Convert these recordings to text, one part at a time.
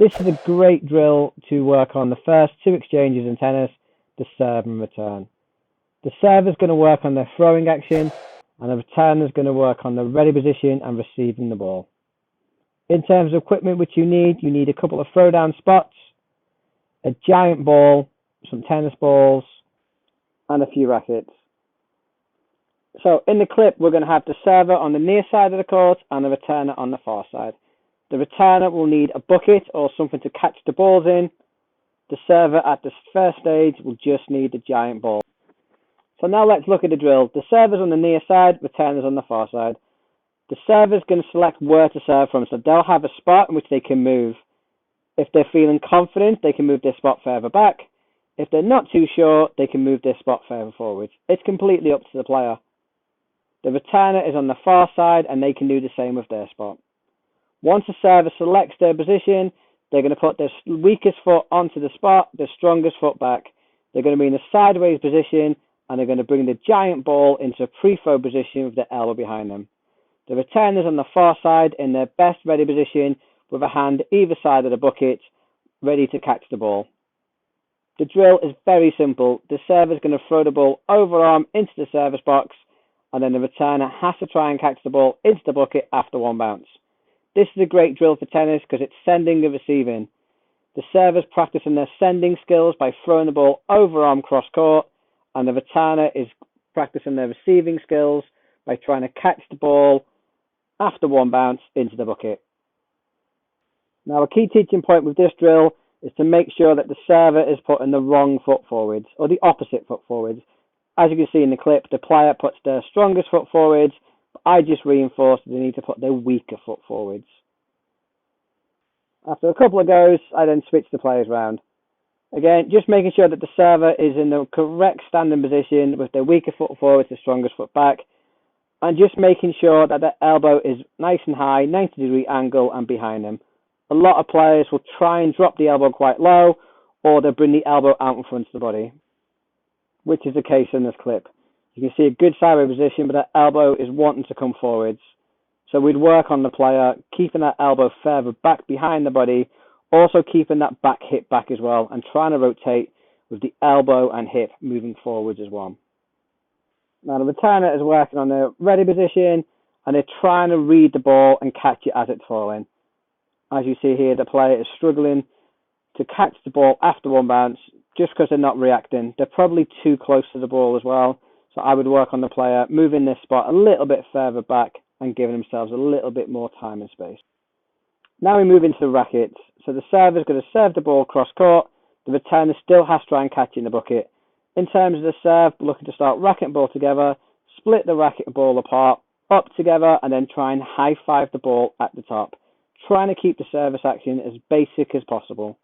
This is a great drill to work on the first two exchanges in tennis, the serve and return. The serve is going to work on their throwing action, and the return is going to work on the ready position and receiving the ball. In terms of equipment which you need a couple of throwdown spots, a giant ball, some tennis balls, and a few rackets. So in the clip, we're going to have the server on the near side of the court and the returner on the far side. The returner will need a bucket or something to catch the balls in. The server at the first stage will just need the giant ball. So now let's look at the drill. The server's on the near side, returner's on the far side. The server's going to select where to serve from, so they'll have a spot in which they can move. If they're feeling confident, they can move their spot further back. If they're not too sure, they can move their spot further forward. It's completely up to the player. The returner is on the far side, and they can do the same with their spot. Once the server selects their position, they're going to put their weakest foot onto the spot, their strongest foot back. They're going to be in a sideways position, and they're going to bring the giant ball into a pre-throw position with their elbow behind them. The returners on the far side in their best ready position with a hand either side of the bucket, ready to catch the ball. The drill is very simple. The server is going to throw the ball overarm into the service box, and then the returner has to try and catch the ball into the bucket after one bounce. This is a great drill for tennis because it's sending and receiving. The servers practicing their sending skills by throwing the ball overarm cross court, and the returner is practicing their receiving skills by trying to catch the ball after one bounce into the bucket. Now, a key teaching point with this drill is to make sure that the server is putting the wrong foot forwards, or the opposite foot forwards. As you can see in the clip, the player puts their strongest foot forwards, but I just reinforced that they need to put their weaker foot forwards. After a couple of goes, I then switch the players round. Again, just making sure that the server is in the correct standing position with their weaker foot forwards, the strongest foot back, and just making sure that their elbow is nice and high, 90-degree angle, and behind them. A lot of players will try and drop the elbow quite low, or they'll bring the elbow out in front of the body, which is the case in this clip. You can see a good sideways position, but that elbow is wanting to come forwards. So we'd work on the player, keeping that elbow further back behind the body, also keeping that back hip back as well, and trying to rotate with the elbow and hip moving forwards as well. Now the returner is working on their ready position, and they're trying to read the ball and catch it as it's falling. As you see here, the player is struggling to catch the ball after one bounce just because they're not reacting. They're probably too close to the ball as well. So I would work on the player, moving this spot a little bit further back and giving themselves a little bit more time and space. Now we move into the rackets. So the server is going to serve the ball cross court. The returner still has to try and catch it in the bucket. In terms of the serve, looking to start racket and ball together, split the racket and ball apart, up together, and then try and high five the ball at the top. Trying to keep the service action as basic as possible.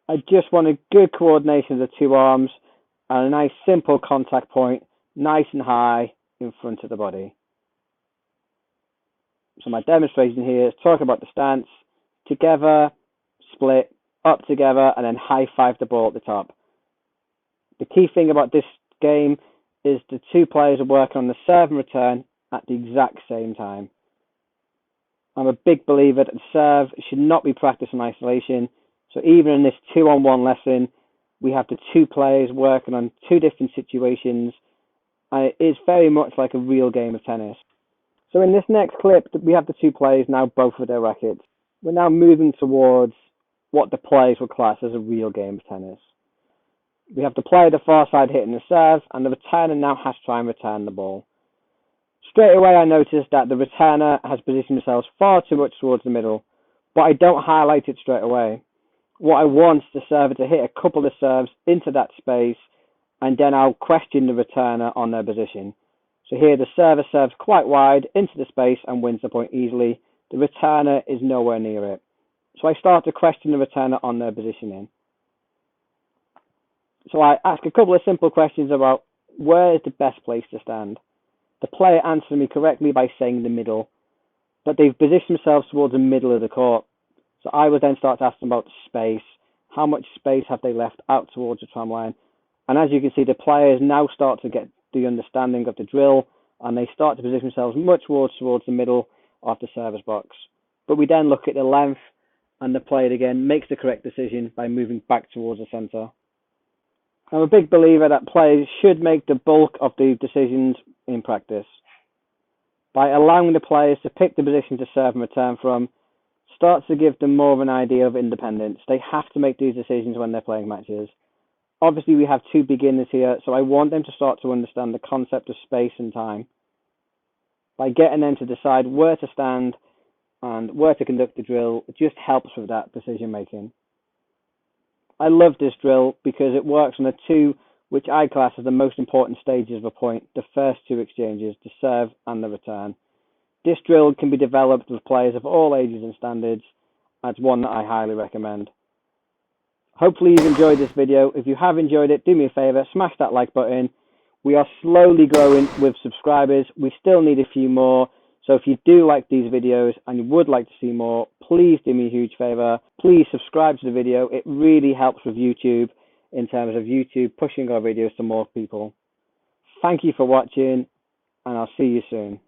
I just want a good coordination of the two arms and a nice simple contact point, nice and high in front of the body. So my demonstration here is talking about the stance, together, split, up together, and then high five the ball at the top. The key thing about this game is the two players are working on the serve and return at the exact same time. I'm a big believer that the serve should not be practiced in isolation. So even in this 2-on-1 lesson, we have the two players working on two different situations, and it is very much like a real game of tennis. So in this next clip, we have the two players now both with their rackets. We're now moving towards what the players would class as a real game of tennis. We have the player the far side hitting the serve, and the returner now has to try and return the ball. Straight away I noticed that the returner has positioned themselves far too much towards the middle, but I don't highlight it straight away. What I want is the server to hit a couple of serves into that space, and then I'll question the returner on their position. So here the server serves quite wide into the space and wins the point easily. The returner is nowhere near it. So I start to question the returner on their positioning. So I ask a couple of simple questions about where is the best place to stand. The player answered me correctly by saying the middle, but they've positioned themselves towards the middle of the court. So I would then start to ask them about space. How much space have they left out towards the tram line? And as you can see, the players now start to get the understanding of the drill, and they start to position themselves much towards the middle of the service box. But we then look at the length and the player again makes the correct decision by moving back towards the centre. I'm a big believer that players should make the bulk of the decisions in practice. By allowing the players to pick the position to serve and return from, starts to give them more of an idea of independence. They have to make these decisions when they're playing matches. Obviously, we have two beginners here, so I want them to start to understand the concept of space and time. By getting them to decide where to stand and where to conduct the drill, it just helps with that decision making. I love this drill because it works on the two which I class as the most important stages of a point, the first two exchanges, the serve and the return. This drill can be developed with players of all ages and standards, and it's one that I highly recommend. Hopefully you've enjoyed this video. If you have enjoyed it, do me a favour, smash that like button. We are slowly growing with subscribers. We still need a few more. So if you do like these videos and you would like to see more, please do me a huge favour. Please subscribe to the video. It really helps with YouTube in terms of YouTube pushing our videos to more people. Thank you for watching, and I'll see you soon.